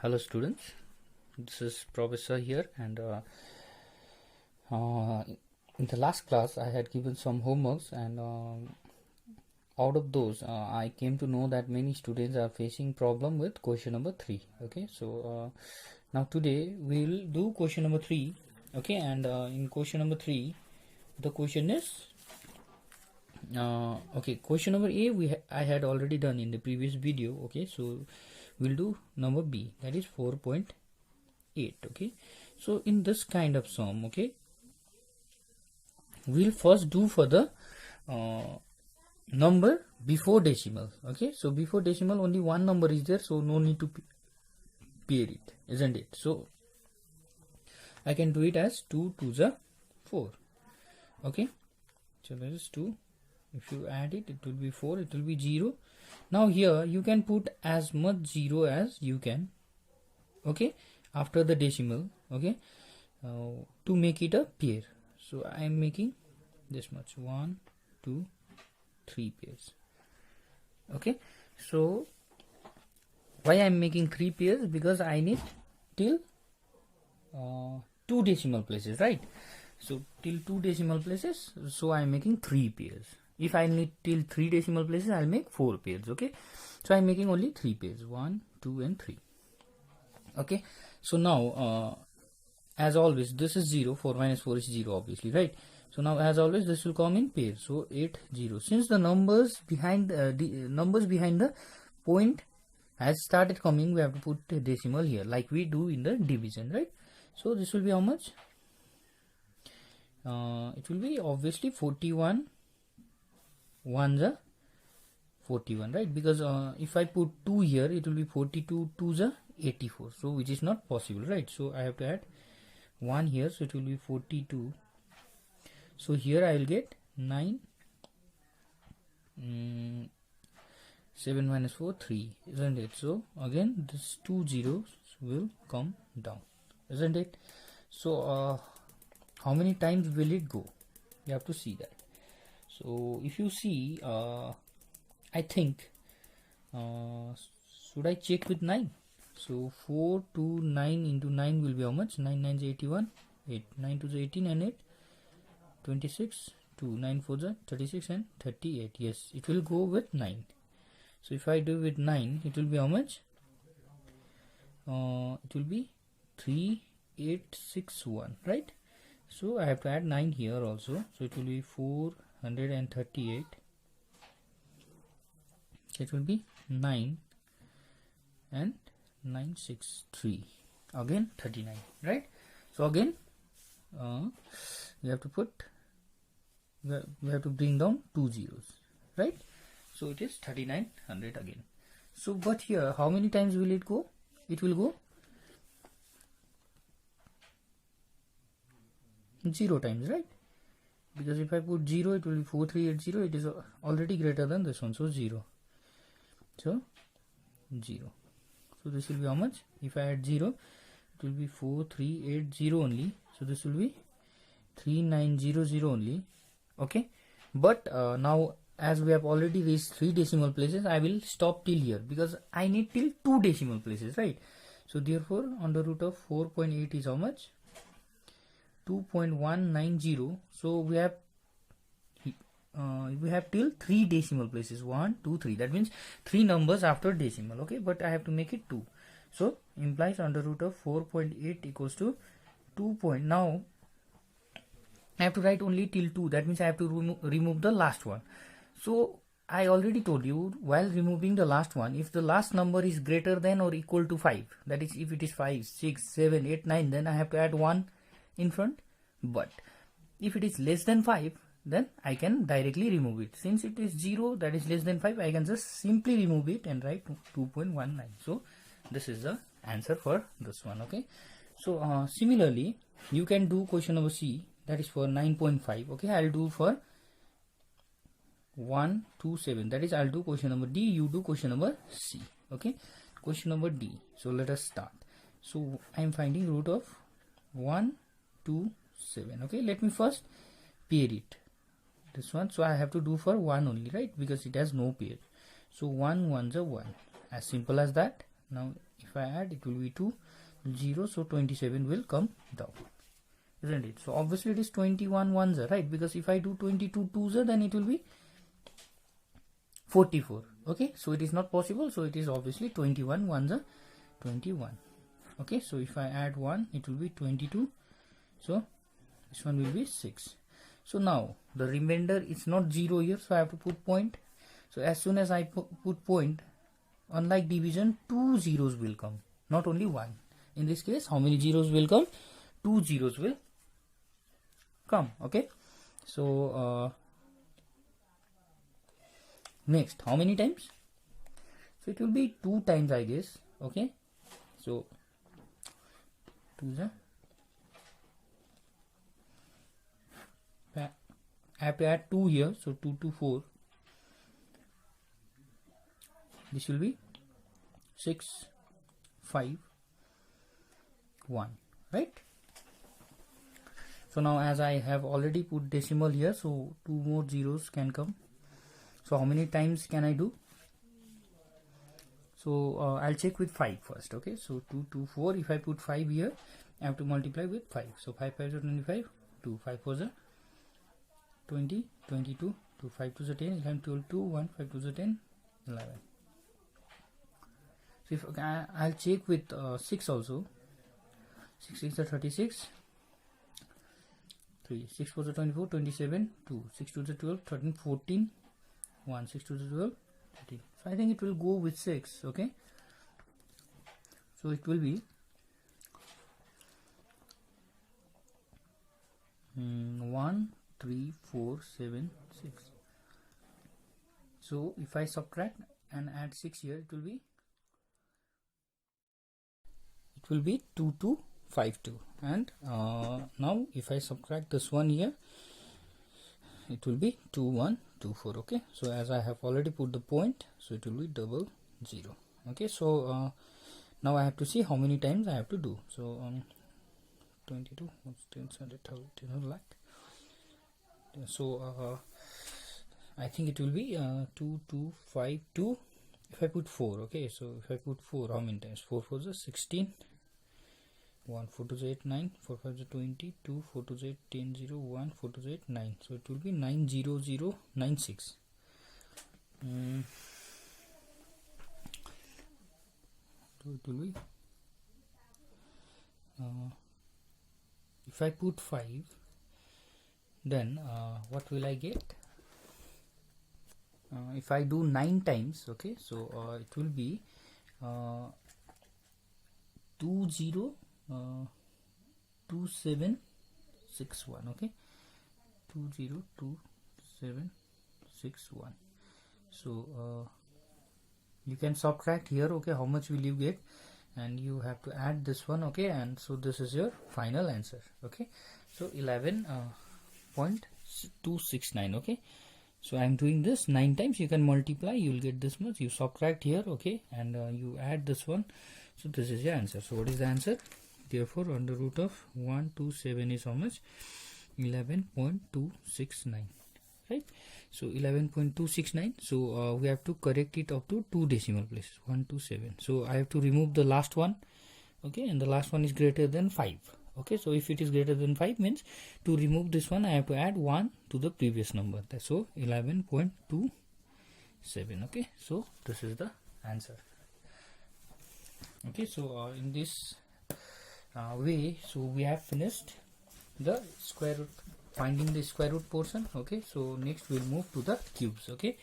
Hello students, this is Professor here, and in the last class I had given some homeworks, and out of those I came to know that many students are facing problem with question number 3. Okay, so now today we'll do question number 3. Okay, and in question number 3 the question is okay, question number A I had already done in the previous video. Okay, so we'll do number B, that is 4.8. okay, so in this kind of sum, okay, we'll first do for the number before decimal. Okay, so before decimal only one number is there, so no need to pair it, isn't it? So I can do it as 2 to the 4. Okay, so that is 2. If you add it, it will be 4, it will be 0. Now here you can put as much 0 as you can, okay, after the decimal, okay, to make it a pair. So I am making this much, 1 2 3 pairs. Okay, so why I am making 3 pairs? Because I need till 2 decimal places, right? So till 2 decimal places, so I am making 3 pairs. If I need till 3 decimal places, I'll make 4 pairs. Okay, so I'm making only 3 pairs, 1 2 and 3. Okay, so now as always this is 0, 4 minus 4 is 0, obviously, right? So now as always this will come in pairs, so 8 0. Since the numbers behind the point has started coming, we have to put a decimal here like we do in the division, right? So this will be how much? It will be obviously 41 1s are 41, right? Because if I put 2 here, it will be 42 2s are 84, so which is not possible, right? So I have to add 1 here, so it will be 42. So here I will get 9. 7 minus 4 3, isn't it? So again this 2 zeros will come down, isn't it? So how many times will it go? You have to see that. So if you see, I think should I check with 9? So 4 to 9 into 9 will be how much? 9 9 is 81, 8 9 to the 18 and 8 26, 2 9 4 the 36 and 38. Yes, it will go with 9. So if I do with 9, it will be how much? It will be 3861, right? So I have to add 9 here also, so it will be 438. It will be 9 and 963, again 39, right? So again we have to put, we have to bring down 2 zeros, right? So it is 3900 again. So but here how many times will it go? It will go 0 times, right? Because if I put 0, it will be 4380. It is already greater than this one, so 0. So 0. So this will be how much? If I add 0, it will be 4380 only. So this will be 3900 only. Okay, but now as we have already reached 3 decimal places, I will stop till here because I need till 2 decimal places, right? So therefore under root of 4.8 is how much? 2.190. So we have till 3 decimal places, 1 2 3. That means 3 numbers after decimal. Okay, but I have to make it 2, so implies under root of 4.8 equals to 2. Now I have to write only till 2. That means I have to remove the last one. So I already told you, while removing the last one, if the last number is greater than or equal to 5, that is if it is 5 6 7 8 9, then I have to add 1 in front. But if it is less than 5, then I can directly remove it. Since it is 0, that is less than 5, I can just simply remove it and write 2.19. So this is the answer for this one. Okay, so similarly you can do question number C, that is for 9.5. okay, I'll do for 1 2 7, that is I'll do question number D, you do question number C. Okay, question number D. So let us start. So I am finding root of 1 2 7. okay, let me first pair it, this one. So I have to do for 1 only, right? Because it has no pair. So 1 1s are 1, as simple as that. Now if I add, it will be 2 0, so 27 will come down, isn't it? So obviously it is 21 ones, right? Because if I do 22 twos, then it will be 44. Okay, so it is not possible, so it is obviously 21 ones are 21. Okay, so if I add 1, it will be 22, so this one will be 6. So now the remainder is not 0 here, so I have to put point. So as soon as I put point, unlike division, 2 zeros will come, not only 1. In this case, how many zeros will come? 2 zeros will come. Okay, so next, how many times? So it will be 2 times, I guess. Okay, so 2 is I have to add 2 here, so 2 to 4. This will be 6, 5, 1, right? So now as I have already put decimal here, so 2 more zeros can come. So how many times can I do? So I'll check with 5 first. Okay, so 2, 2, 4. If I put 5 here, I have to multiply with 5. So 5 5 is 25, 2 5 4 is 20, 22, 2 5 2 is 10, 11 12 2, 1 5 2 is 10, 11. So if I'll check with 6 also. 6 6 is 36, 3 6 4 is 24, 27, 2 6 2 is 12, 13, 14, 1 6 2 is 12, 13. So I think it will go with 6. Okay, so it will be 1 3 4 7 6. So if I subtract and add 6 here, it will be 2 2 5 2. And now if I subtract this one here, it will be 2 1 2 4. Okay, so as I have already put the point, so it will be 0 0. Okay, so now I have to see how many times I have to do. So 22 10 lakh. So I think it will be 2 2 5 2. If I put 4, okay, so if I put 4, how many times? 4 4 is 16, 1 4 2 is 8 9, 4 5 is 20, 2 4 2 is 8 10 0, 1 4 2 is 8 9. So it will be 9 0 0 9 6. So it will be if I put 5, then what will I get? If I do 9 times, okay, so it will be 2 0 2 7 6 1. Okay, 2 0 2 7 6 1. So you can subtract here. Okay, how much will you get? And you have to add this one. Okay, and so this is your final answer. Okay, so 11.269. okay, so I'm doing this 9 times. You can multiply, you will get this much. You subtract here, okay, and you add this one. So this is your answer. So what is the answer? Therefore under root of 127 is how much? 11.269, right? So 11.269. so we have to correct it up to 2 decimal places, 127. So I have to remove the last one, okay, and the last one is greater than 5. Okay, so if it is greater than 5 means to remove this one I have to add 1 to the previous number. So 11.27. okay, so this is the answer. Okay, so in this way, so we have finished the square root, finding the square root portion. Okay, so next we'll move to the cubes. Okay,